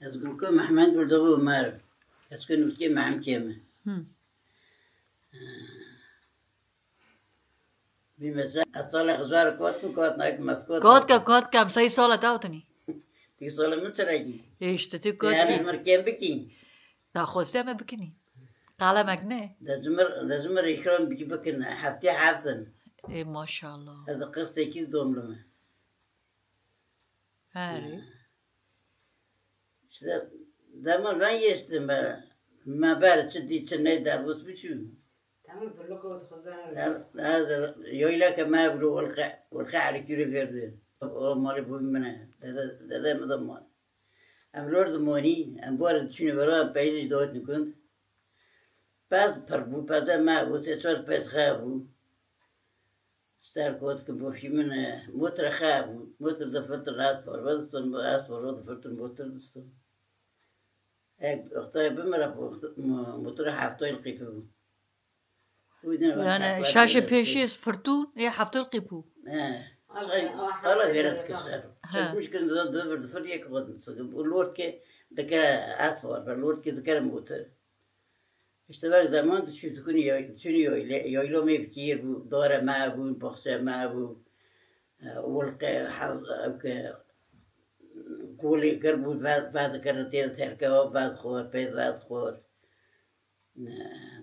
از گلکو محمد برده و مر از که نوستی معم کیمه بیمزه از سال خزار کات نایک مسکوت کات کم 3 ساله تاوتنی تی سال من چرایی işte tu kod yani مرکم بکی da خواسته ما بکنی قلمک نه دزمر اکرام بکی بکن هفته حافظن ای ماشاءالله از 48 doğumluyum. هری İşte zaman ben geçtim ben. Maber çıdı ne der bu biçim. Tamam dur kod خدانا. هذا يويلا كما بلو والقع على كيلو فيردين. او مالي بو منه. ده مضمون. ام لورد موني ام بورد شنو برا بيجي دوت نكون. بعد بربو بعد ما وتشور بس خابو. ستار که بافی من موتر خاب موتر دفتر نات فور وقتن باست فور دفتر موتر دستم. اختای بمره موتر هفته القیپه بود. يعني شاشة بيشيس فرتون هي حفظ القيبو حالا غیرت کشور. مش کنده دو دفتر یک قدم سگ. لورد که دکره اتفار بر لورد که دکره موتر. İşte var zaman da şu tukunu yayla mevkiir bu dara ma bu bahçe ma bu والقى قولي قربو بعد كرتين تركه بعد خور بيت بعد خور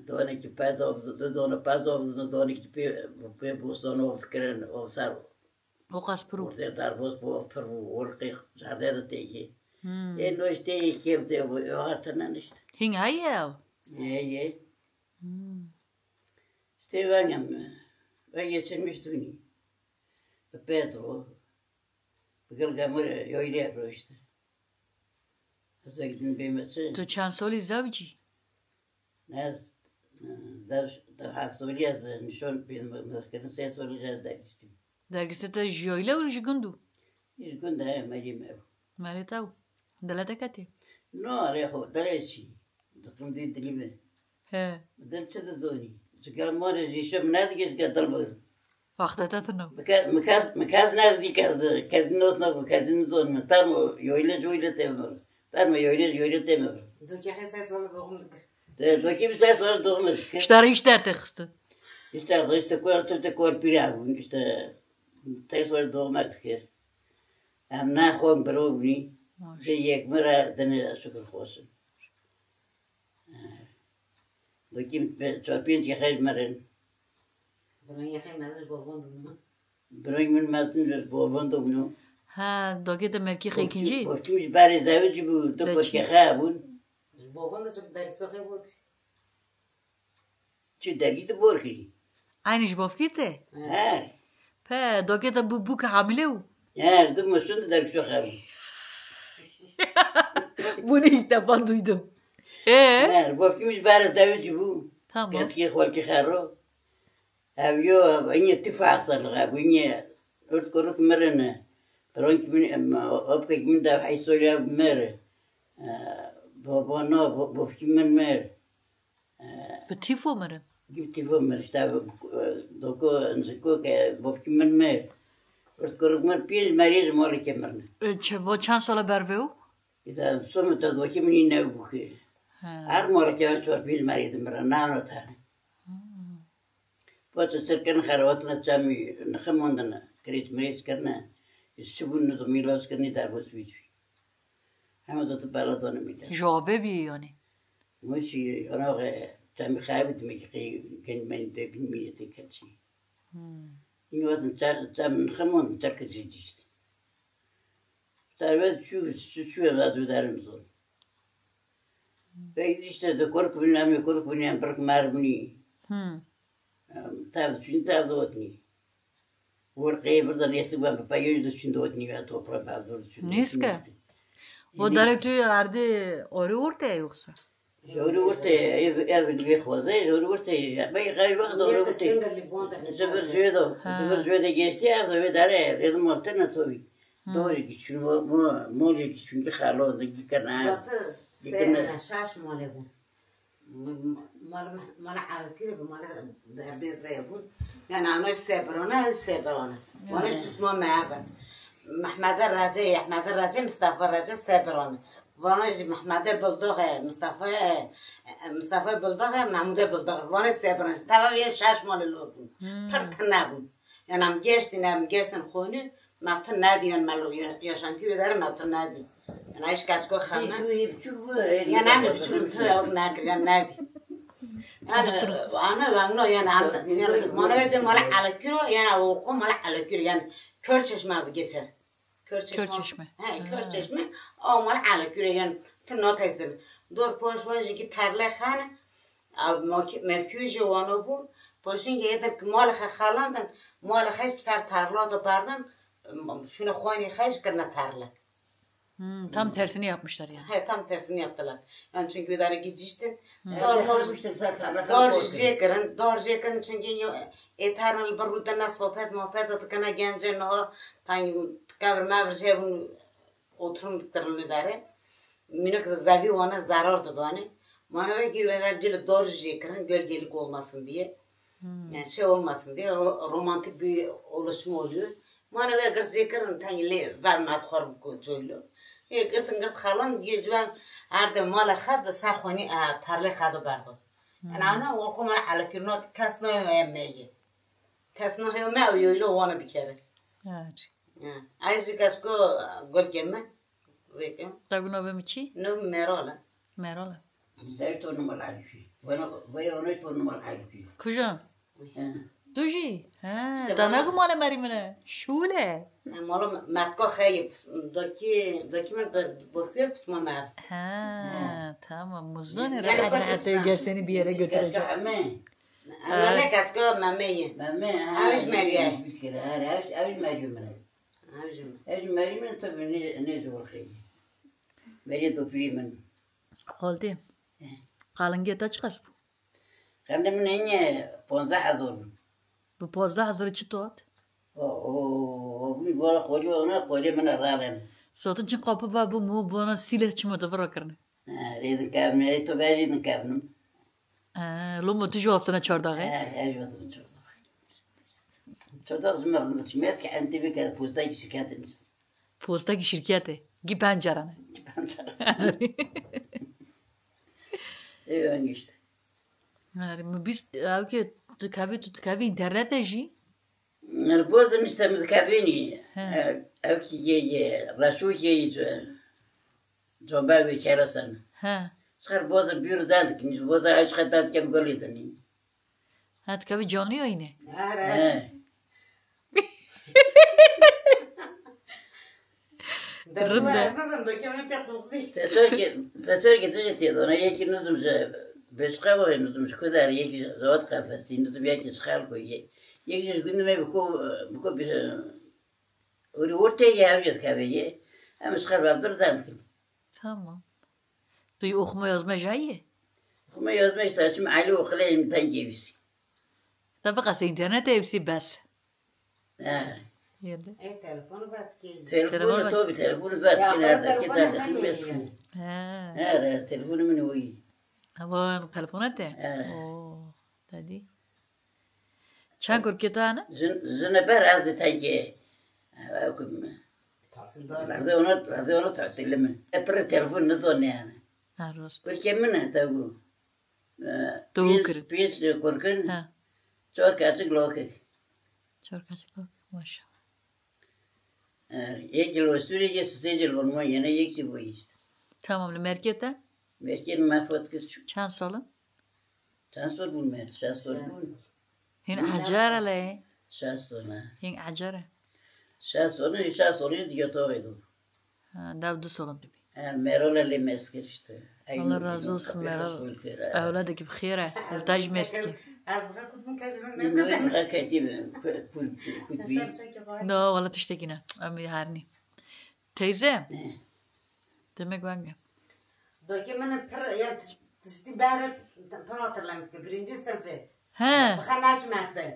دونه كي بعد اوف دونه بعد اوف دونه كي بي بوس دونه اوف كرن اوف صار وقاس برو دار بوس بو فرو والقى زاده تيجي انه اشتي كيف تي هاتنا نشت هين هيا ye işte ben geçirmiştim Pedro بقول قاموا يويليرو işte هذا gidin بيمتى تو چند سالی زوجی ناس ده حسولي از نشون بين مذكرة سيد سولي جاد داشتم درگسته تا جویله و جگندو يقول ده مالي ما ماری تاو دلته کتی نو ريحو دريشي دقم دي دليبه ها بدل شد زوني شكل مرة جيشم ناديش قدر بقول وقت تاتنو مكاز نادي كاز نوت نو كاز نوت من ترمو يويله تمر ترمو يويله تمر دو که خیلی سال دوم دو کی بیشتر سال دوم اشتاره ایش در تخسته işte kor piravun işte tesor doğmak ker am na khom berovni de yek mera dene şükür olsun dokim çarpın ki hayır meren برای یه خیلی مزاج باوند بود Broymun mazın bovan doğunu ها دوگه ده مرکی خیکنجی Boşmuş bari zavcı bu doktor ki khabun باوند چه درس بخیر بود Çi dergide borki اینش بافکیته ha په دوگه ده بو که حامله او her de maşın dergi şu khabun bunu ilk defa duydum her boşmuş bari zavcı bu tamam Keski xwal ki kharo Avyo inye tifaqlar gabinye urt koruk merene Pronk min opkek min da hay soya mere baba no bofkimen mer به تیفو مرن Gibti mer sta doko nziko ke bofkimen mer urt koruk mer piel mariz mole kemerne چه و چند ساله بر او ida somta doki min ne buki ar mole ke chor piel mariz mer na no ta Poate cercăm haroat la chami nxamondana krit mres karna istubun no milos karni dar bos bichi Hama da baladona mila جوابه بی یعنی Moshi ana chami khabit mi ken men de bin mi te kachi Inwatan cham nxamon tarkaji dist Tarvet şu evladı derim zor Belki işte de korkuyorum bırak marbuni Tav çünkü tav doğutni. Vorkayı buradan yestikten papayı düşündü doğutni ve toprağa bazı düşündü. نیست و داره توی ارده آره ورته یوکسا Joru orta ev bir xoza, joru orta. Ben galiba doğru orta. چنگلی بوند Zıvır jüyede geçti evde ve dare dedim orta tabii. Doğru ki çünkü moli ki çünkü xalo da gikana. زاتر شاش ماله بود مال عرقی رو مال در بیز ری بود یعنی آنش سپرانه مالش بس ما معبد محمد راجع مصطفى راجع سبران وانش محمد بلدغ مصطفى بلدغ محمود بلدغ وانش سبران تمام یه شش مال لوبون پرت نبون یعنی هم گشتن خونه مبتون ندیان مالو یاشانتی و داره مبتون ندی یعنی ایش کسکو خانه یعنی هم بچون تو نگریم ندی أنا وعنا يعني ما نبيت مال على كيلو يعني أوقو مال على كيلو يعني كرشش ما بيجسر كرشش ما هاي كرشش ما أو مال على كيلو يعني تناك هستن دور پاش وانجی که ترله خانه مفکوی جوانو بود پاشین که یه مال خالاندن مال خیش بسر ترلات و بردن şuna خوانی خیش کردن ترله tam tersini yapmışlar yani. He tam tersini yaptılar. Yani çünkü idare gidiştin. Doğru jekerin çünkü eternal barudana sohbet atıkana gence no tangi kavr mavr jevun oturum tarın idare. Minik zavi ona zarar da yani. Manava girveler cile doğru jekerin gölgelik olmasın diye. Yani şey olmasın diye romantik bir oluşum oluyor. Manava girjekerin tangi vermez xorb joylu. گرت خالان یه جوان عرض مال خب سرخونی ترله خدو بردم. أنا وقوم على حلقة کس نمیه کس نمیه و یویلو وانه بیکره. عايز کسکو گل کمه ویکم. طيب نوبه میچی؟ نوب مراله. مراله. ازدار تو نمال علیفی. وی تو نمال علیفی. کجا؟ دوجی. دانگو مال مریمه. شوله. مالا متکا خیلی داکی من بفیر پس ما مف. tamam مزدانه راحت گرسنی بیاره götürecek. أنا لا كاتكو مامية. هاوش مريا. هاوش مريا منه. هاوش مريا من طب نزور خير. مريا توفي من. خالدي. قالنگه تا چقدر؟ خالد من اینه 15000. Bu 15000 چی توات؟ ولی خوری خوری من رالن. صوت چی قابل با بو مو بانا سیله چی متفرع کرده؟ رید کابن تو بیایی نکابنم. لومو تجوا افتنا چهارداغه؟ جوا افتنا چهارداغه. چهارداغ زمرد چمیت که انتی بکرد پوستای شرکت نیست. پوستای شرکته؟ گی پنجرانه. گی پنجرانه. ایوان گشته. بیست او که تو کابی اینترنت جی؟ البوز مستمز كافيني أبكي رشوشي جنبه كرسن خير بوز بيرو دانك مش بوز عايش خدات كم قولي دني هات كابي جوني وينه سأترك تجتي أنا يجي نظم بس قوي نظم شكودار يجي زود قفص نظم يجي شخال كويه یکیش گوندم بکو بیش اولی ورته یه همیشه کابیه همش خراب دار دارم کنم. tamam. توی okuma yazma جاییه؟ okuma yazma işte açım Ali okula imtihan evsi. Tabii kası internet evsi bas. Yerde. Telefonu var ki. Telefonu tabii telefonu var ki nerede gider meskin. telefonu من وی. Ama telefonate. Tadi. چند کرکتا نه؟ زنبر از تاجی. رده اونا تحصیل من. پر تلفن ندونه نه. راست. کرکی منه تابو. تو کرد. پیش کرکن. چهار کاتک لوکه. چهار کاتک لوکه ماشاءالله. یک کیلو سوریه سیزی لونما یعنی یکی بویست. Tamam مرکته؟ مرکت مفاد کرد. چند ساله؟ چند سال بود مرد؟ 60 سال بود. هین عجاره له؟ 60 ساله. هین عجاره؟ 60 ساله دیگه تا ویدو. دو سال دیگه. مراله لی مسکرشته. الله razı olsun Meral. Evladı بخيره. ازداج مسکی. نه کتیبه. نه ولی تشتکی نه. امی هرنی. تیزه. Demek ben. Doki من پر یا تشتی بارد پراترلم که birinci sınıfı. بخناش ماده.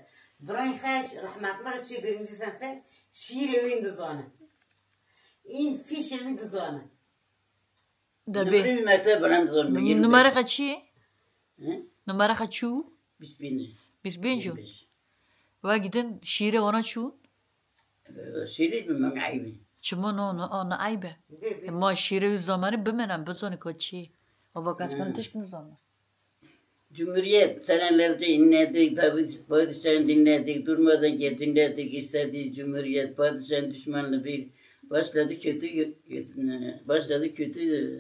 برای خیش رحمتله چی birinci sınıfı şiir evinde zona. این فیش evinde zona. Tabii. Numara kaçı? Numara kaçı? 25. 25. Ve gidin şiire ona çu? Şiiri bilmem ayıbı. چمون اون عیبه ما شیره zamanı بمنم بزنی که چی و وقت کنه تشکن zaman Cumhuriyet senelerce inledik, tabi padişahın dinledik, durmadan dinledik, istediği Cumhuriyet, padişahın düşmanlığı bir başladı kötü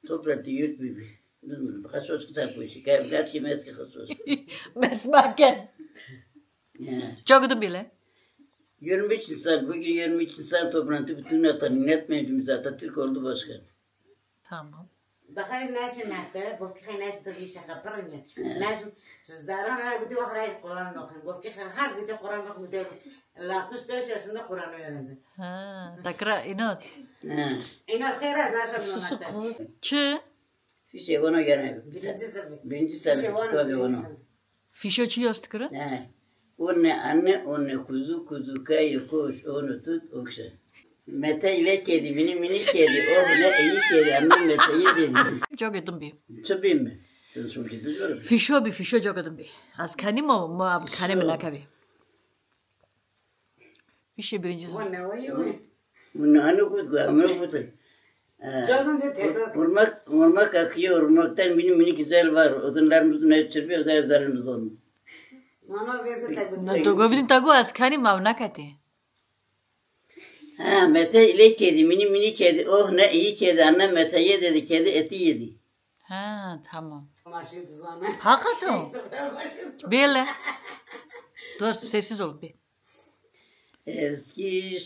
topraktı yurt bir. Hasos kitap bu işi, kaç kim eski hasos. Mesmaken. Çok da bile. 23 insan, bugün 23 insan toplantı bütün millet meclisi Atatürk oldu başkan. Tamam. بخير ناس معك بوفكي ناس تبي شقة برني ناس صداران هاي بدي وخراج قرآن نخن بوفكي هر بدي قرآن نخن بدي لا كوس بيش عشان قرآن يرند تقرأ إنات إنات خيرات ناس ما چه في şey ona göre birinci sene tabii onu fişo çi yaz tıkırı anne anne kuzu kayı koş onu tut okşa Mete ile kedi, mini kedi, o ne iyi kedi, annem Mete'yi dedi. Çok edin bir. Tabii mi? Sen soru gidiyorum. Fişo çok edin bir. Az kanım o, mu kanım ne kabi. Fişe birinci zaman. Bunu anne kutu, amına kutu. Urmak akıyor, urmaktan mini güzel var. Odunlarımızın hep çırpıyor, zararlarımız onun. Dogovdin tagu az kanım o ne kati. Ha Mete ile kedi, mini kedi, oh ne iyi kedi, annem Mete'ye dedi, kedi eti yedi. Ha tamam. Hakikaten. Böyle. Dur sessiz ol bir. Eskişehir,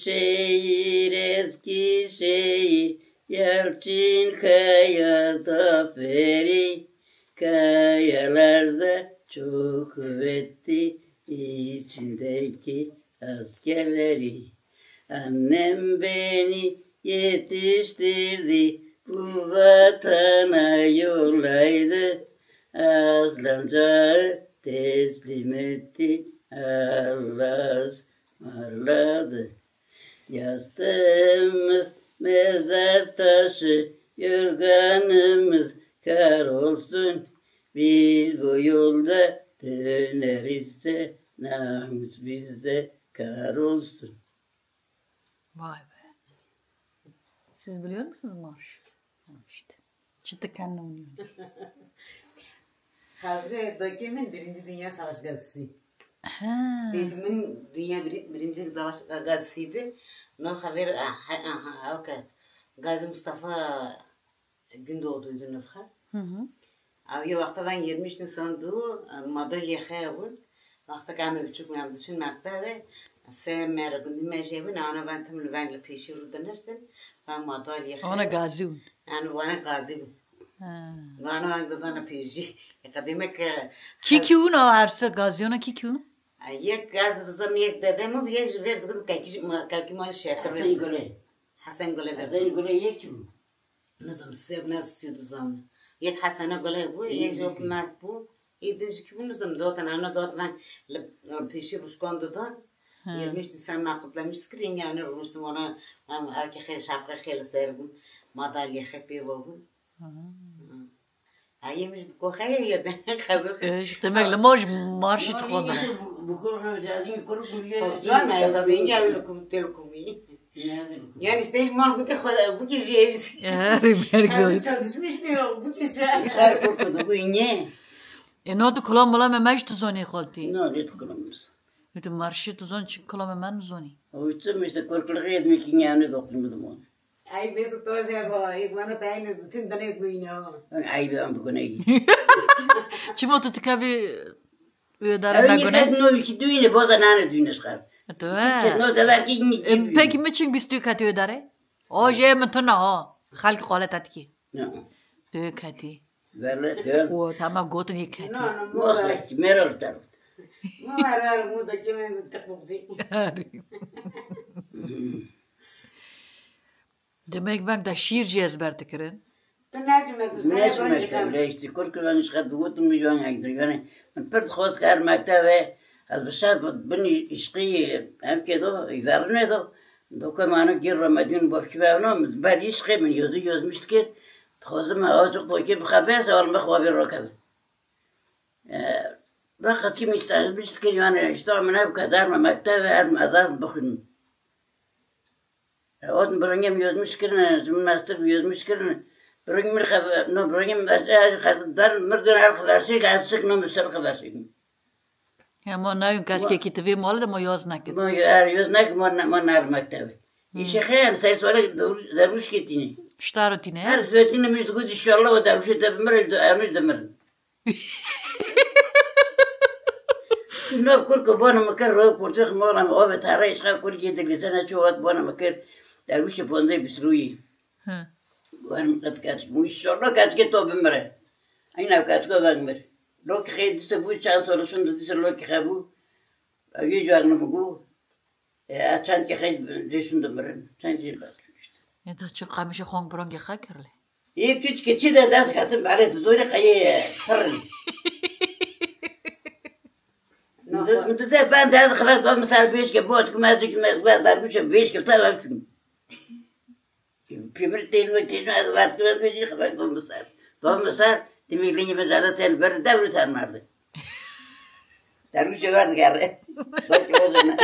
Yalçın kaya zaferi, kayalarda çok kuvvetli, içindeki askerleri. Annem beni yetiştirdi, bu vatana yollaydı. Aslancağı teslim etti, Allah ısmarladı. Yastığımız mezar taşı, yorganımız kar olsun. Biz bu yolda dönerizse, namus bize kar olsun. Vay be. Siz biliyor musunuz marş? İşte. Çıtı kendine oynuyor. Hazre Dökem'in 1. Dünya Savaşı gazisi. Benim dünya 1. Savaş gazisiydi. No haber Gazi Mustafa Gündoğdu'ydu nüfha. Abi vakti ben 23 Nisan'da madalya xeyabın. Vakti kâme 3 gün için mektebe. Sen merakın dinmeyeceğim. Ana ben tam lüvenle peşi rudanıştım. Ben madalya xeyabın. Ona gaziyum. Yani bana gaziyum. Bana ben de bana peşi. Demek ki o arsa gaziyona ki o? Yek gaz rızam yek dedemi bir yer verdim kakima şeker. Hasan Gule yek mi? Nazım sev nasıl zam. Yek Hasan Gule bu yek yok nas bu. İdinci ki bu nazım dotan ana dot ben peşi ruşkandı da. Yermiş sen makutlamış skrin yani rumuştum ona erkek şapka khel sergum madalya hep bu. Aymış bu koxaya ya da hazır. Demek ki marşı tıklandı. Bu koxaya yazın kurup buraya. Can ne yazdı ya öyle kumtelkumi. Yani işte ilman bu da bu kişi evisi. Her çalışmış mı yok bu kişi? Her korkudu bu inye. Notu kullanmalı memaj tuzoni xolti. No, ne tukulamız. Bütün marşı tuzon çık kullanmaman zoni. O için işte korkuluk etmek inyanı dokunmadım onu. Ay mesut toja bu bana tayını bütün tane kuyuyor. Ay ben bu konuya. Çimo tutkabi ödara na gone. No ki düğüne bozanane düğüne çıkar. No da var ki peki mi çünkü biz tükati ödare? O je mutuna o. Halk qalat atki. No. Tükati. Verle. O tamam gotun yıkati. No, meral taraf. Marar mu da kimin tıkbuğzi. Demek ben de şiirci ezber tıkırın. Ne işte korkulan çıkar duğutum bir joan aydır. Yani pert xoş kar mektebe az başa beni işqi hem kedo verne do dokumana gir Ramazan başki bana ben işqi men yazmıştı ki tozum azıcık doki bir haber almak haber rakam. Rahat kim ister biz ki yani işte men hep kadar mektebe her mazar bakın. Oğlum bırıngım yüzmüş kırın, zümrastır yüzmüş kırın. Bırıngım no bırıngım dar mırdır arkadaşı kasık no müsel arkadaşı. Ama ne kaç ki kitabı mal da mı yaznak? Mo yaznak mon armaktavi. İşe hayal say sonra daruş gittiğini. Ştarotine. Her söylediğini müjdü inşallah o daruş etmir demir. Şunu kurku bana makar ro kurtuk moram o ve tarih şa kurki de gitene çoğat bana makar daruş ponde bisruyi. Ha. Varım kaç bu inşallah kaç ki to bimre. Ayna kaç ko bangmer. Lok khediste bu şans olsun dedi lok khabu. Ayı jagna bu. Açan ki khed düşündüm ben. Sen değil bas işte. Ya da çok kamışı hong bronge hakerle. İyi küçük keçi de ders katım bari zor kayı tarın. Mutlu ben ders kadar da mesela 5 ki bu atmadık mesela darbuş 5 ki tamam çünkü. Primir değil var ki ben bir kadar olmasa. Olmasa demekliğini mesela ten bir devre tanırdı. Darbuş vardı gari. Bak o zaman.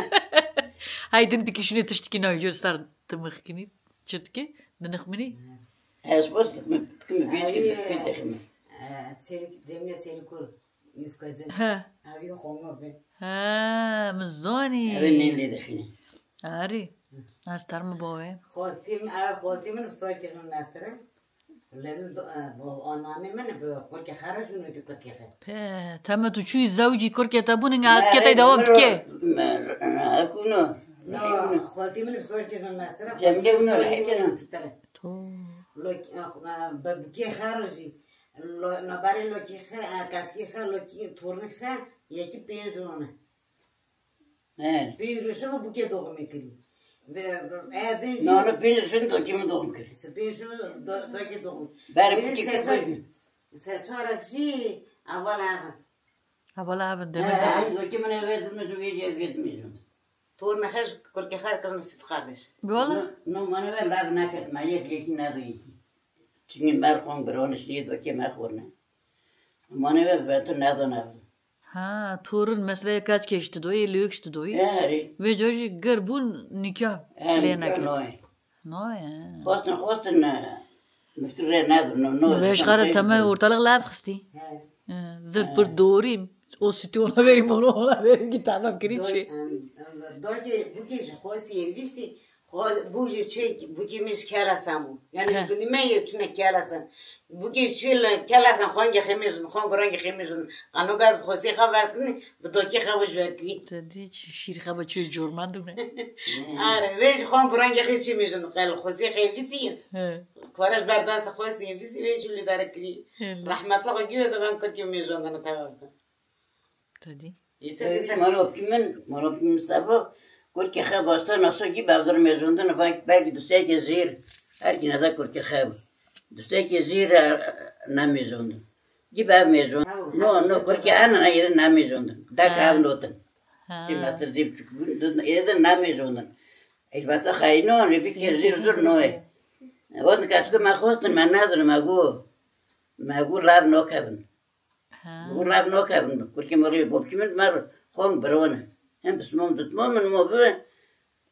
Haydın dikişini tıştıkini öncürsar tımıkini çıtki dınıkmini. Espos tıkımı 5 ki pentekimi. Çelik Cemile Çelikur yufkacı. Ha. Abi honga be. Ha, mzoni. Evet neydi de. Ari. Nastar mı boğe? Xoltimin soy kizim nastere. Lerin bu anneannemin bu korke harajunu ödü korke. Pe, tamam tu çuy zavci korke tabunun alt ketay devam tike. Akuno. No, xoltimin soy kizim nastere. Cemile bunu rahmetine. To. Babke haraji. No bari loki kaski loki turni yeki pejona. Evet. Pejuşa buke doğum ekri. Ve edin. No, no, beni şunu da kimin doğum kırı. Peju doki doğum. Bari bu ki koydum. Seçarakçı avalan. Havalı abi demek. Hem de kimin verdim ne verdim. Tur mehaş korke har karın süt kardeş. Valla. No, bana ver lav naket mayet lekin ne değil. Çünkü ben kon bir onu şey de ki mahvurne. Bana ver ben ne de Ha, torun mesela kaç geçti doyu, lükstü doyu. Evet. Ve çocuğu garbun nikah. Evet, no. No ya. Hostin müftüre nedir? No. Ve şkarı tamam ortalık lav kıstı. Zırt pır doğruyum. O sütü ona vereyim, ona vereyim ki tamam kiriçi. Doki bu kişi hosti elvisi bu şey bu kimiş kelasan. Yani ne yetine kelasan. Bu kişi kelasan hangi xemizin, hangi rengi xemizin. Ano gaz hosti xavartını bu doki xavuş verdi. Dedi şir xaba çöl jormandı ne? Ara veş hangi rengi xemizin qal hosti xevisi. Kvaraj berdast hosti elvisi ve şuli darakli. Rahmetli gidiyor da ben kötü mezundan tamam. Dedi. Marop Mustafa Kurki khab başta nasıl ki bazı mezundan belki düşse ki zir her gün da kurki khab düşse ki zir na mezundan gibi mezun no kurki ana yerin na mezundan da kav notan ki master dip çıkıyor yerin na mezundan elbette khayno ne fikir zir no onun kaçkı mahostan manazır magu lab no kavın bu lab no kavın kurki mori bobkimin mar Hong Brona. Hem bismom tutmom mo be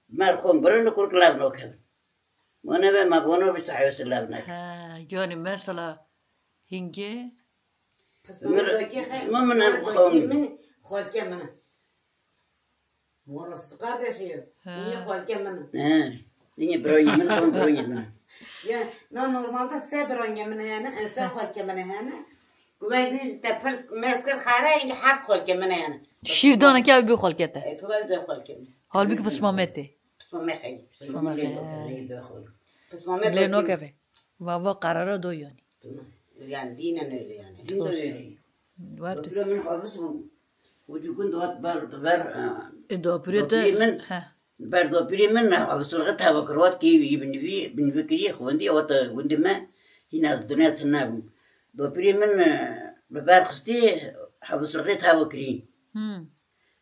mar Hong Brona kurk lav no kevin. Mona be ma bono bi tahayus lav nak. Ha, yani mesela hinge Min xolke mana. Morası kardeşi. Niye xolke mana? Ha. Niye broyi min Hong broyi min. Ya no normalde se broyi mana yani se xolke mana yani. Güveydiş de pers mesker khara inge haf xolke mana yani. şirdana ki abi xol kete. Tular da xolke. Halbuki pısmameti. Pısmame xey. Pısmame leno keve. Vava karara do yani. Yani dinen öyle yani. Din de öyle. Var. Böyle min hafız bu. Ucukun doğat ber Do pürete. Ha. ber do primin hafızlığı tavakırvat ki bin fikri xundi o da gundime yine dünyasına bu. Do primin ber kıstı hafızlığı tavakri.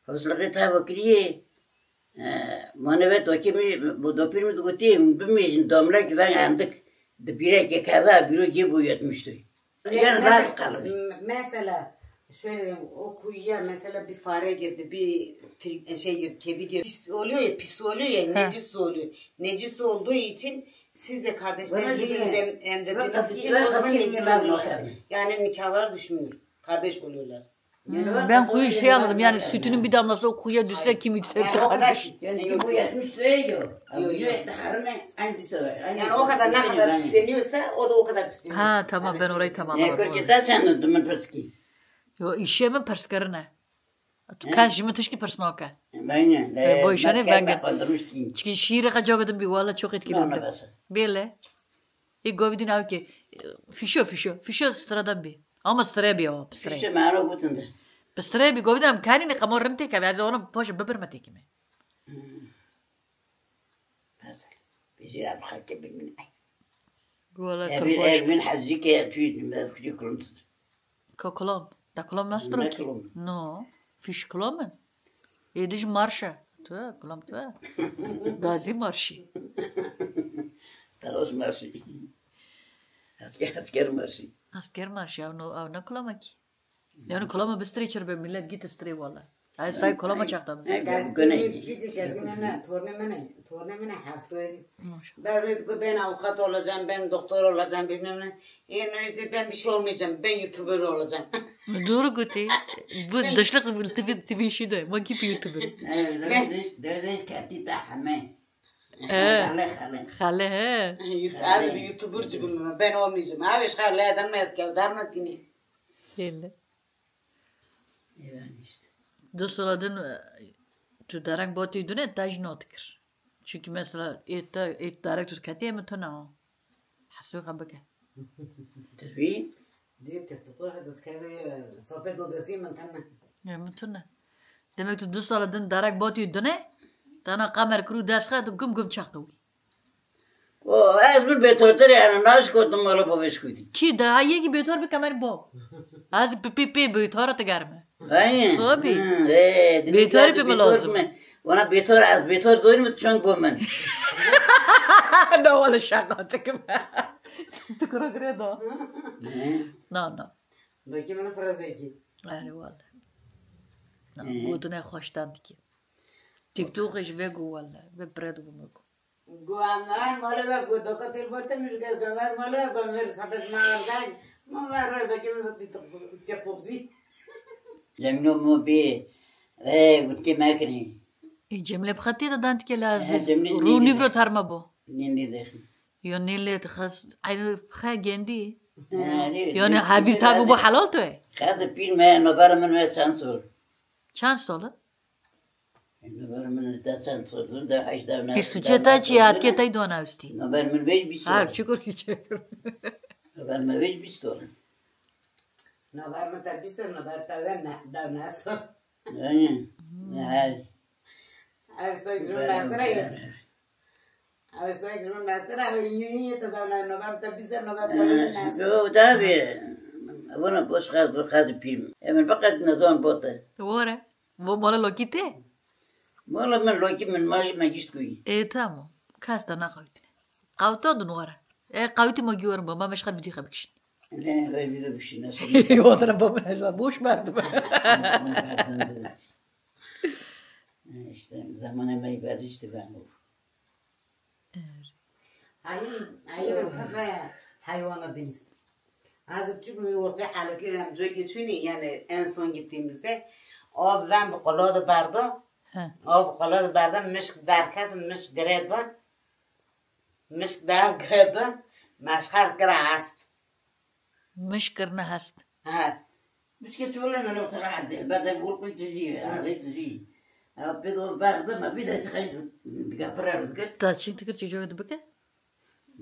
Hafızlığı tavakri manevet dokimi bu do primi duti bimi domla güven andık. De bire ki kava biro gibi yetmişti. Yani rahat kaldı. Mesela Şöyle o kuyuya mesela bir fare girdi, bir şey girdi, kedi girdi. Pis oluyor ya, pis oluyor ya, necis oluyor. Necis olduğu için siz de kardeşler birbirinizi emdirdiğiniz için o zaman necis oluyorlar. Yani nikahlar düşmüyor. Kardeş oluyorlar. Ben kuyu şey anladım yani sütünün bir damlası o kuyuya düşse kim içse hepsi kardeş. Yani bu yetmiş söylüyor. Yani o kadar ne kadar pisleniyorsa o da o kadar pisleniyor. Ha tamam ben orayı tamamladım. Ne kadar çandım ben perski. Yo işe mi perskarına? Tu kaç jimi tışki persnoka. Ben Bu işe ne ben kaldırmıştım. çünkü şiire kaçacaktım bir valla çok etkilendim. Böyle. Govidin av ki fişo sıradan bir. Ama sıraya bir o sıraya. Fişe mağara gutunda. Sıraya bir govidin kendini kamorun tek abi. Az onu poşa bıbırma tek mi? Bir şey yapmak bilmem. Valla Evin hazzı ki tüydüm ben fişe kullandım. Kolom. Da kolom nasıl ki? No. Fiş kolomın. Ediş marşa. Tu kolom tu. Gazi marşı. Taros marşı. Asker marşı. Asker marşı avna koloma ki. Yani koloma bistri çırbe millet git istri valla. Ay say koloma çaktım. Gezgimene, tornemene hafsaydı. Ben avukat olacağım, ben doktor olacağım bilmem ne. Yani ben bir şey olmayacağım, ben YouTuber olacağım. Doğru guti. Bu dışlık tipi işi de. Ma gibi YouTuber. Derden kati da hemen. Hale he. Abi bir YouTuber'cı bilmem ben olmayacağım. Abi şarlı adam eski darma dini. Öyle. Yani işte. Dosuladın tu darang botu dune taj notkir. Çünkü mesela et darak tut katiye mi tona o. Hasu kabaka. Tabii. Diye TikTok'ta hatta kaydı sohbet odası mı tanı? Ya mi tona. Demek tu dosuladın darak botu dune. Tana kamer kuru dasga tu gum çaktı. O az bir betordur yani naş koydum malı babeş koydum. Ki daha iyi ki betor bir kamer bo. Az pipi betor atagarma. Aynen. Tabii. Betor bir lazım. Ona betor doyur mu çok bu men. Ne valla şaka tıkım. Tıkıra gredo. No. Daki bana frazeki. Yani valla. Bu da ne hoştan ki. TikTok iş ve gu valla. Ve predo bu mu. Guamar mala bu dokatil botemiş gamar mala gamar sabet mağardan. Mağar daki mi TikTok'ci. Cemno mu bir gutki makni. Cemile bxati da dant ke lazım. Ru livro tarma bu. Nindi de. Yo nille txas aynı bxa gendi. Yani habir tabi bu halal to. Kazı bilme no barımın ve çansor. Chans olur. No barımın da çansor da haşda. Bir suçeta çiyat ke tay dona usti. No barımın ve bir sor. Har çukur ki çukur. No barımın ve bir sor. No var mı tabi sen no var tabi da nasıl? Yani. Yani. Ay soy güzel master ay. Ay soy güzel master ay iyi de da no var tabi sen no var tabi nasıl? Yo tabi. Bunu boş kaz film. Hemen fakat ne zaman botu. Ora. Bu mola lokite. Mola men loki men magist kuy. Tamam. Kasta na qawti. Qawto dun ora. Qawti ma giyor baba mesh khad bidi khabkish. Ne böyle bir de bir şey nasıl? Yo tara baba nasıl boş verdim. İşte zaman emeği verdi işte ben bu. Ayı kafaya hayvana değiliz. Az buçuk bir vakti alakirem geçiyor yani en son gittiğimizde o ben bu koladı bardım. O koladı bardım mişk derket mişk gredan. Mişk der gredan. Maşkar kras. Mişk karna hast. Ha. Mişk çuvalına ne otur hadi. Bazen vurgu tüzüğü. Ağrı tüzüğü. Bir de bardım bir de çıkıştı. Gaparardık. Taçın tıkır çocuğu da bakın.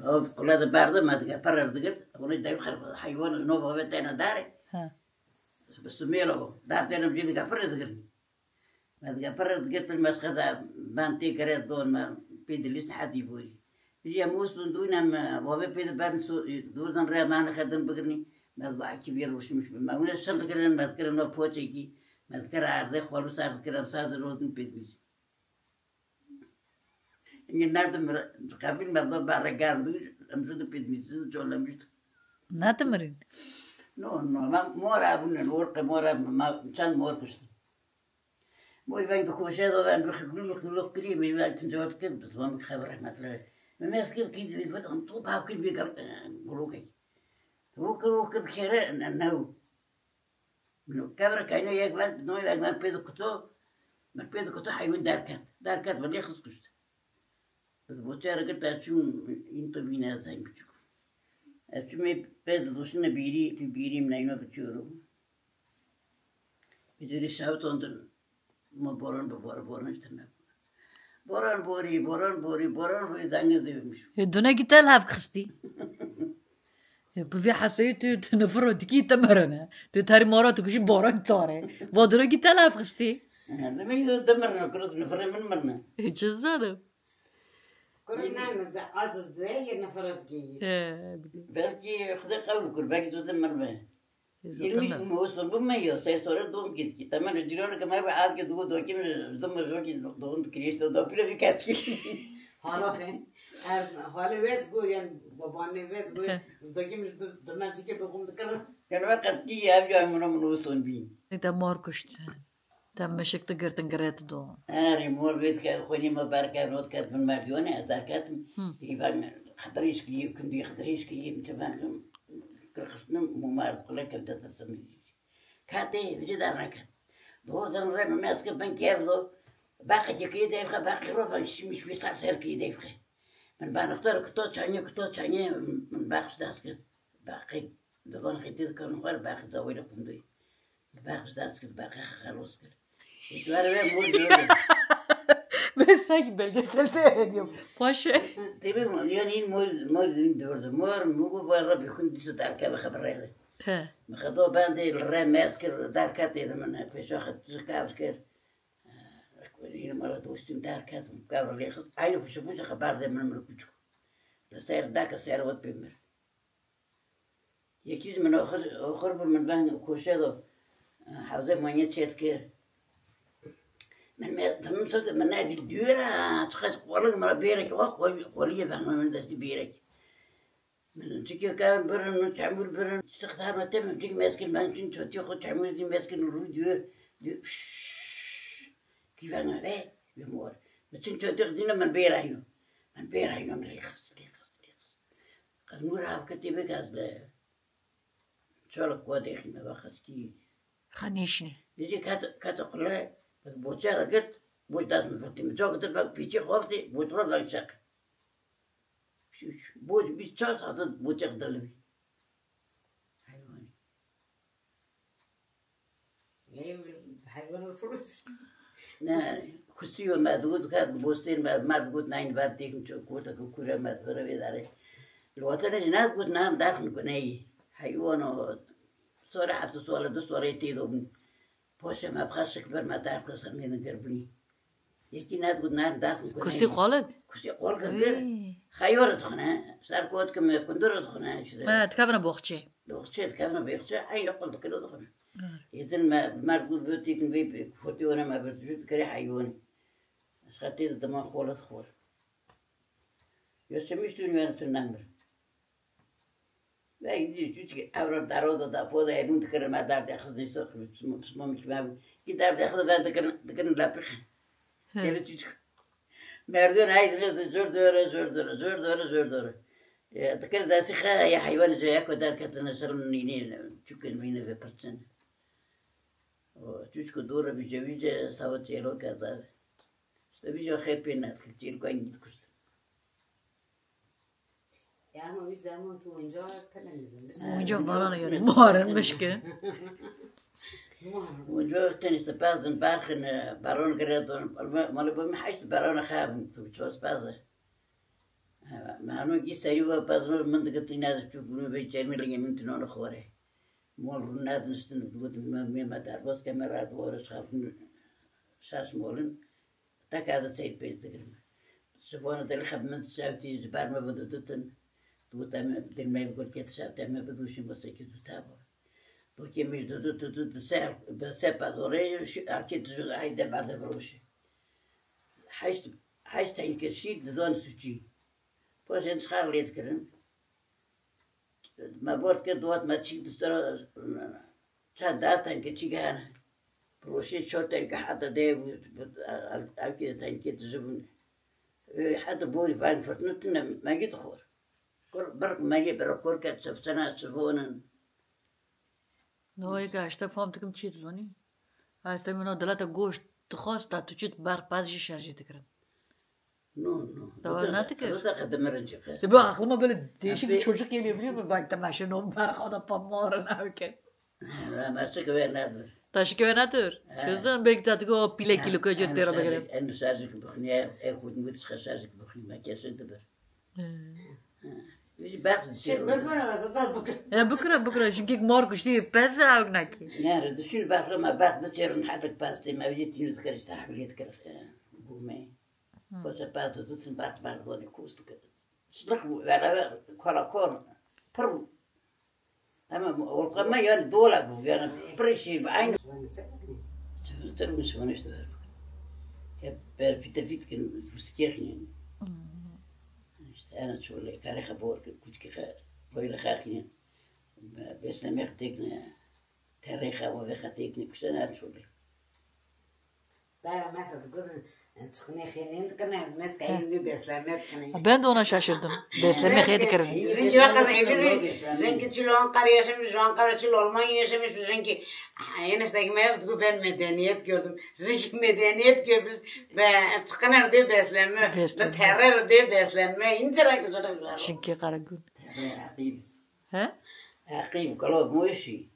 O koladı bardım hadi gaparardık. Onu da yukarı hayvanı nova ve tane dar. Ha. بس ميلو دارتنا بجد كفر ذكر ما ذكر ذكرت المسخة بانتي كريت دون ما بيد ليس حد يفوري يجي موس دونا ما وهو بيد بان دور دن ريا ما خدم بقرني ما ضاع كبير وش مش ما ولا الشنطة كرنا ما ذكر إنه فوتشيكي ما ذكر عرضه خالص صار ذكر مساز الروتين بيد ليس إن نادم قابل ما ضب على رجال دوش أمشود بيد ليس جولا مشت ناتمرين No, man mora abun orka mora ma chan mor kust. Moy vang de koşedo van de gluk kri mi van kunjot kin de mam khabar rahmatullah. Mes kir kid vid vat am to bab kir bi gluk. Gluk khere no. No kabra kayno yak van no yak man pedo kuto. Man pedo kuto hayvan darkat. Darkat vali khus kust. Biz bu çare git açım into bina zayn küçük. Açımı pedo duşuna birim neyno biçiyorum. Bizleri şavt ondan ma boran işte ne. Boran bori dangız demiş. Duna gitel hav Christi. بفي حسيت تنفرو تكي تمرنا تتاري مرات كشي بوران تاري وادرا gitel hav Christi. لما يدمرنا كرت نفر من مرنا. جزارة. كلنا عجز دوية نفرت كي. Belki خذ قبل كل belki تدمر به. يلمش موصل بمية صار صار دوم كده تمام الجيران كمان بعد كده دو كم دوم زوجي دوم كريست دو بيلو كاتكي. حالا خن حالا وید گو یعنی بابانه وید گو دوگیم دنیا که بگم دکرم. Yani ben katkı yapacağım bunu olsun bin. إذا مار كشت تم مشك تقرتن قريت دو. مور بيت كان خوني ما بارك نوت كات من مرديونة أتذكرت يفهم خدريش كلي كندي خدريش كلي متفهم كرخصنا ممارس كله كنت ترسمي. كاتي بيجي دارنا كات. دور زن رأي ما مسك بن كيف دو باقي جكري دايفخ باقي روفا مش بيطلع سير كلي دايفخ. من بنختار كتو تانية من باقي داسكت باقي دكان خيتي كان خوار باقي زاوية كندي. باقي داسكت باقي خلاص كده. يتوارى مور ديوله. بس sanki belgesel seyrediyorum. Paşa. Tabii yani mor diyordu. Mor mugu var Rabbi kundi su darka ve haberleri. He. Mekado ben de remesker darka dedim ben. Peşa hattı kavsker. Yine mara dostum darka kavralı kız. Aynı fışıfışa haber de ben küçük. Sayır daka sayır ot bimir. Yekiz men okhur ben koşedo. Havze manya çetker. من تمام صرت من نادي الديرة تخص قولك مرة بيرك وقول قولية فهم من دست بيرك من تيجي كان برن تعمل برن تختار ما تم تيجي ماسكين بانشين تودي خد تعمل دي ماسكين الرود دير كيف أنا ذا بمور بس أنت تخدينا من بيرهينو من ليخس قد نور عارف كتيبة كذا شالك واضح ما بخس كي خنيشني. ديجي كات قلة بس بوچه رگت بوچ دست میفرتی مجا کتر فهم پیچه خوافتی بوچ را لنگ شک بوچ 24 ساعت بوچه قدر لبی حیوانی حیوان الفروس نه کسی و مدگود کرد بوستین مدگود نین بر دیگم چو کوتا کوره مدگوره بیداره الوطن جناز گود نام داخل کنه حیوان و سوره حتی سوال دو سوره تیدو پاشم ابخشک بر مدار کسر میدن کربنی یکی ند بود نه داخل کنه كسي قالك. کسی قول کرد خیارت خونه سر کوت کم کندرت خونه شده ما تكابنا بوخشي. دوخچه کفن بیخچه این قول دکلو دخونه یتن مرد بود بیتی کن بی فوتی ونه ما برتجود کری حیوانی خطی دمان خولت خور یوسمیش دنیانتون نمبر و ایدی چوچی اول دارود دا پودا ایرون دکرم مدار دخز نیست سمامیش میام کی دار دخز دا دکرم لاپخ کلی چوچی مردون هایدره زور دوره دکر دستی خا یا حیوان زیاد کدار کتن سرم نینی چوکن مینه و پرچن چوچ کو دوره بیجه سواد چیلو کدار استبیجه خیر پینات کچیل کو این دکست يعني مش زمان تو اونجا تلميذ اونجا باران يعني مارن مشكل. اونجا تنیست بازن برخن باران گردون مال با محشت باران خابن تو چوس بازه مانو گیستاری و بازن من دکت ناز چوبونو به چرمی لگه من تنون خوره مال رو نادنستن دوت ما در باز کمرات وارش خافن شاش مولن تک از تایید پیدا کردم سفانه دل خب من سعودی زبان ما بدوتن دوت هم دل ما يقول كده ساعات ما بدوش بس كده تابع تو که میش دو به سه پذاره ارکی تجربه هایده برده بروشه هشت تا این کشید دادن سوچی پس این سخار لید کردن ما برد که دوات ما چی دست را چند داتن که چی گهنه بروشی چوتن که حتی دیو اکی تنکی تزبونه حتی بوری فاین فرتنوتن مگی دخور برق مگی برا کور که سفسنا سفونن نوعی که اشتا فهمتکم چی تزونی؟ اشتا منو دلات گوشت تخواست تا تو چیت برق پازشی شارژی تکرن No. Doğru ne ki? Zaten kadınların çıkıyor. Tabii aklıma böyle değişik bir çocuk geliyor biliyor musun? Bak tamaşa non barkada pamara navke. Ramazı güvenler. Taşı güvenadır. Şuzdan belki tadı o pile kilo koyacak tera bagırım. En sarıcık bakınıyor. Ekudun git sarıcık bakınıyor. Makası da bir. Bir bak. Bukra çünkü morkuş değil. Pes avnaki. Yani düşün bakma bak da çerun hatık pastı. Mevcut yüz kere istahbilet kere. Bu me. Cosa pazzo tutto bak bardoni kustu kere. Sıdık vera kola. Pır. Ama olkama yani dolar bu yani preşi aynı. Sırmış var işte. Hep per fitkin fıskiyhin. İşte ana şöyle kare habor küçük böyle khakhin. Beslemek tekne. Tarihe ve vekatekne kuşana şöyle. Daha mesela çıkmaya xeyinde kana meskeyi beslemek kana. Ben de ona şaşırdım. Besleme xeydi kırın. Çünkü vakit çünkü çilon karışmış, Ankara çil Almanya yaşamış çünkü enişteki mevcut ben medeniyet gördüm. Çünkü medeniyet görmüş ve çıkınar diye beslenme, ve terör diye beslenme. İncerak güzel. Çünkü karagun. Aqim. He? Aqim kalov moşi.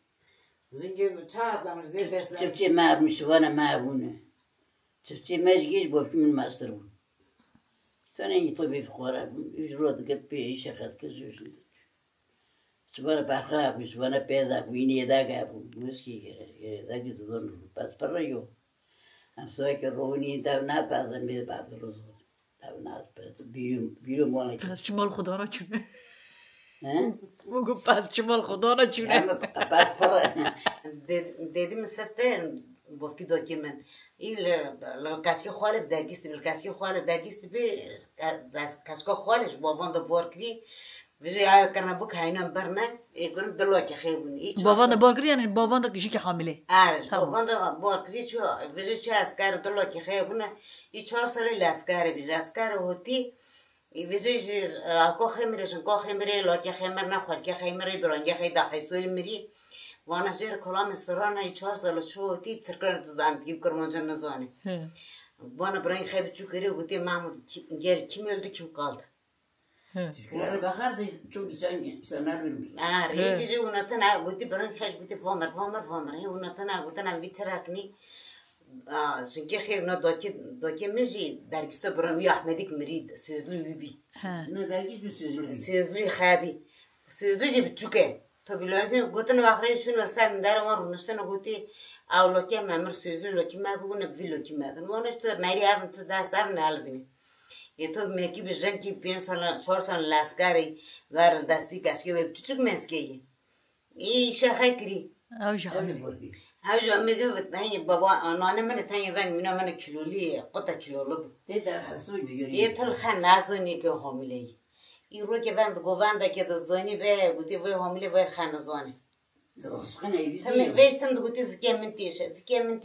Çünkü çağırmış diye beslenme. Çiftçi mağabmış vana mağabune. Çiftçi mecgiz bu kimin master bu. Sana iyi tabii fukara bu. Ücret git bir işe kat kızıyorsun. Sonra bakha bu sonra peza bu yine da gabu. Muski gere. Da gidiyor don. Pas para yok. Am soy ki roğuni da ne pazan bir babı rozu. Da ne birim ona. Pas çumal khudana çune. He? Bugün pas çumal khudana çune. Ama pas para. Dedim sefte بوفکی داکی من این کاسکی خاله درگیستی بیل کاسکی خاله درگیستی بی کاسکا خالش بابان دا بارکری ویژه آیا کرنا بک هاینا برنه گرم دلواکی خیبونی. بابان دا بارکری یعنی بابان دا کشی که حامله. آره بابان دا بارکری چه ویژه چه اسکار دلواکی خیبونه ای 4 ساله لاسکاره بیش اسکار هوتی ویژه آکو خیمریشن کو خیمری لاکی خیمر نخوال که خیمری برانگی خی داخل میری وانا جر کلام استرانا ای 4 سال شو تیپ ترکر دزدان تیپ کرمانجان نزانه. وانا برای خیلی چوکری و گویی محمود گل kim öldü kim kaldı. Tişkileri bakarsa çok insanlar bilmiş. Rifici unatana gudi برای خیلی گویی فامر. هی unatana گویی ویتراکنی. çünkü خیلی نه داکی میشی درگیسته برای احمدیک مرید سوزلی ویبی. Ne dergiz bir sözlü. سوزلی خابی. سوزلی جی بچوکه. Tabii lakin gotun vakre şunu sen der var runuştan goti avloki memur sözü loki mer bugün villoki mer. Onu işte meri avın tu dastar ne alvini. Yeto meki bir jen ki 5 sal 4 sal laskari var dasti kaski ve küçük meskeyi. İyi işe hakri. Avcı. Avcı amega vatayı baba anane men tayı ben mina men kiloli qota kilolu. Ne der hasul bir görüyor. Yeto khan lazoni ki hamileyi. این رو که وند گوانده که دزانی به گویی وی حامله وی خانزانی. Oskan evisi. Tamam, veştem de gudi zike min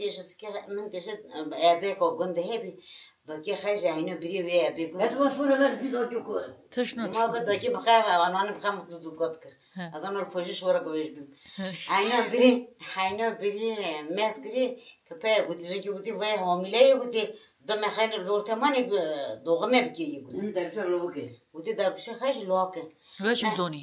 teşe ebe ko günde hebi. Daki xaja aynı biri ve ebe ko. Kaçma sorular bir daha çok. Tışnat. Ma ba daki bakay ananı bakam mutlu god kır. Azan ol poji şora koyuşbim. Aynı biri mesgiri köpe gudi zike gudi ve hamile gudi dome xayne lortemani doğme bikiyi gudi. Ne derse loke. Gudi dabşe xaj loke. Ve çin zoni.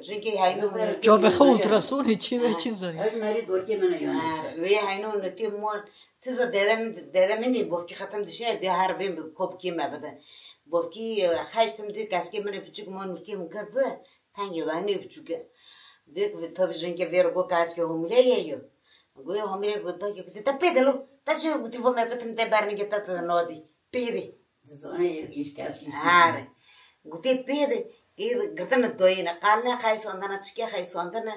Çünkü aynı Cevhe ultrasoni çi ve çin zoni. Her meri dorke mene yani. Ve aynı neti mor tiza dedemini bofki khatam dişe de harbim kop kimede. Bofki xajtım de kaske mene küçük manurki mukabbe tangi vani küçük. Dek ve tabi çünkü vergo kaske homile yiyor. Goy homile goda ki te pedalo. Taçı bu tifo merkatim te barni getat nodi. Pede. Zone iş kaske. Are. Gute pede. Gertana doyina qalna xayso andana çike xayso andana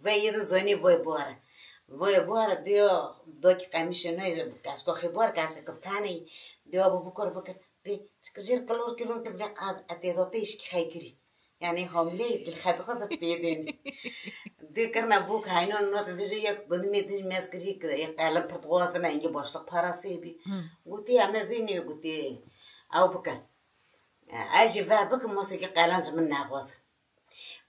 ve yedi zoni voy buara diyor doki kamışını izle kasko xibar kasko kaftani diyor bu kor bakar bir çıkıcır kalor kilon te ve at atedote iş ki xaykiri يعني حمله الخد خاصة بيدين ذكرنا بوك هاينو نوت بيجي يك قدمي تيجي مسكري كده يقالم برتغوازنا إنجي باشلق باراسيبي قلتي أما فيني قلتي أو بكا أجي فابك موسيقى قالنج من ناقوس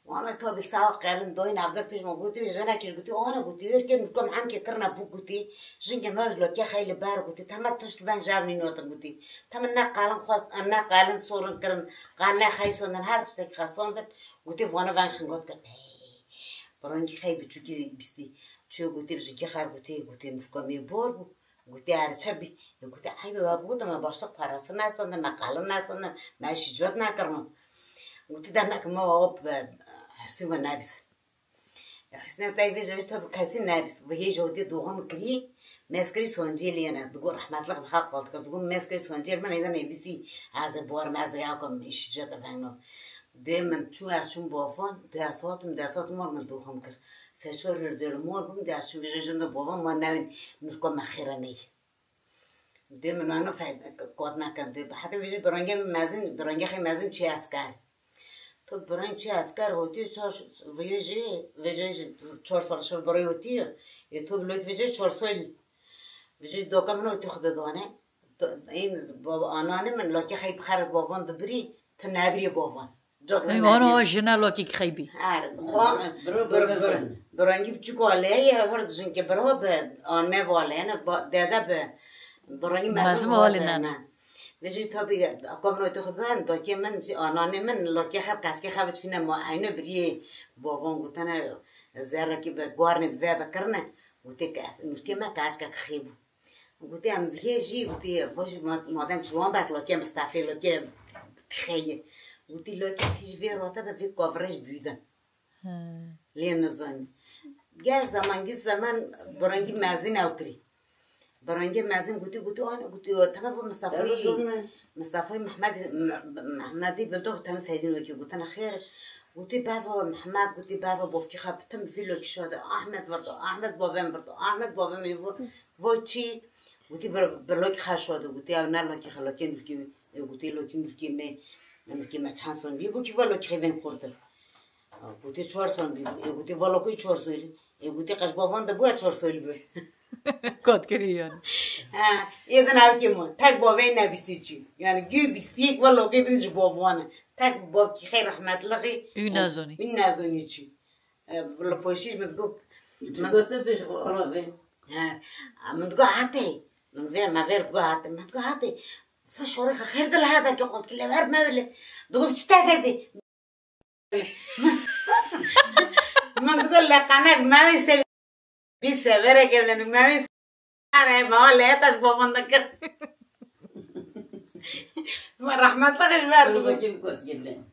وانا تو بساعة قالن دوين عبد البيج موجودة بيجانا كيش قلتي أنا قلتي يركن نقوم عنك كرنا بوك قلتي جنك نرجلو كيا خيل بار قلتي تما تشت فان جابني نوت قلتي تما نقالن خاص أنا قالن صورن كرن قالنا خايسون نهار تشتكي خاصون قلتي وانا فان خنقط كده برانكي خاي بتشوكي بستي شو قلتي بجيكي خار قلتي نقوم يبور قلتي عرشبي قلتي حبيبي بابو ما باشق بارس ناس أنا ما قالن ناس أنا ما يشجعنا كرنا قلتي دهناك ما هو حسوا نابس حسنا طيب جايش تبقى كاسين نابس وهي جودي دوغم كلي ماسكري سونجيلي أنا تقول رحمة الله بخاف قلت تقول ماسكري سونجيل من إذا نبيسي هذا بور ما زياكم يشجع تفهمنا دائما شو عشون بوفون ده صوت مر من دوغم كر سشور يردل مور بم ده عشون بيجند بوفون ما ناوي نسكم مخيراني دائما ما نفعل قطنا كان ده حتى بيجي برانجي خي مازن شيء عسكر تو برای چی اسکر هوتی چهار ویژه 4 سال برای هوتی تو بلوک ویژه 4 سال ویژه دوکم من هوتی خود دانه این بابا آنانه من لاکی خیب خر بابان دبری تو نبری بابان آنها جنا لاکی خیبی برانگی بچگاله هر دشن که برای به آنه واله نه داده به برانگی مزم واله نه ویژه تا بیاد کامر رو تخدان داکی من آنانه من لاکی خب کاسکی خبرت فینا ما اینو بری بابام گفتن زره که به گوارن ویدا کرنه گفته که نوشته ما کاسک خیبو گفته هم ویژی گفته واج مادام جوان بعد لاکی مستعفی لاکی خیه گفته لاکی تیج وی راتا به وی کاورش بیدن لین زن گه زمان برانگی مزین اوتری برانگی مازن گویی آن گویی تمام مصطفی محمدی بلدوخ تمام فایدین وکی گویی نخیر گویی بعد محمد گویی بعد بافکی خب تم فیلو کی شده احمد ورد احمد بابم می‌فور وچی گویی برلوک خشوده گویی آن نلوکی خلاکی نفکی گویی لوکی نفکی ما چند سال بی گویی ولوکی خیلی خورده گویی 4 سال بی گویی ولوکی 4 سالی گویی قش بابان دبوی 4 سال بی کات کریان یه دنیا کیمون تک باوی نبیستی چی یعنی گی بیستی ولی که دیج باوانه تک باو کی خیر رحمت لغی این نزونی چی ولی پوشیش متگو تقصدش خرابه متگو حتی ما تگو حتی فشوری خیر دل هذا که قلت کلی ور ماله دگو چی تاکدی من تقول لك أنا ما يسوي بيسافر كده ما يسافر ما هو لا تشبه من ذكر ما رحمة الله البارد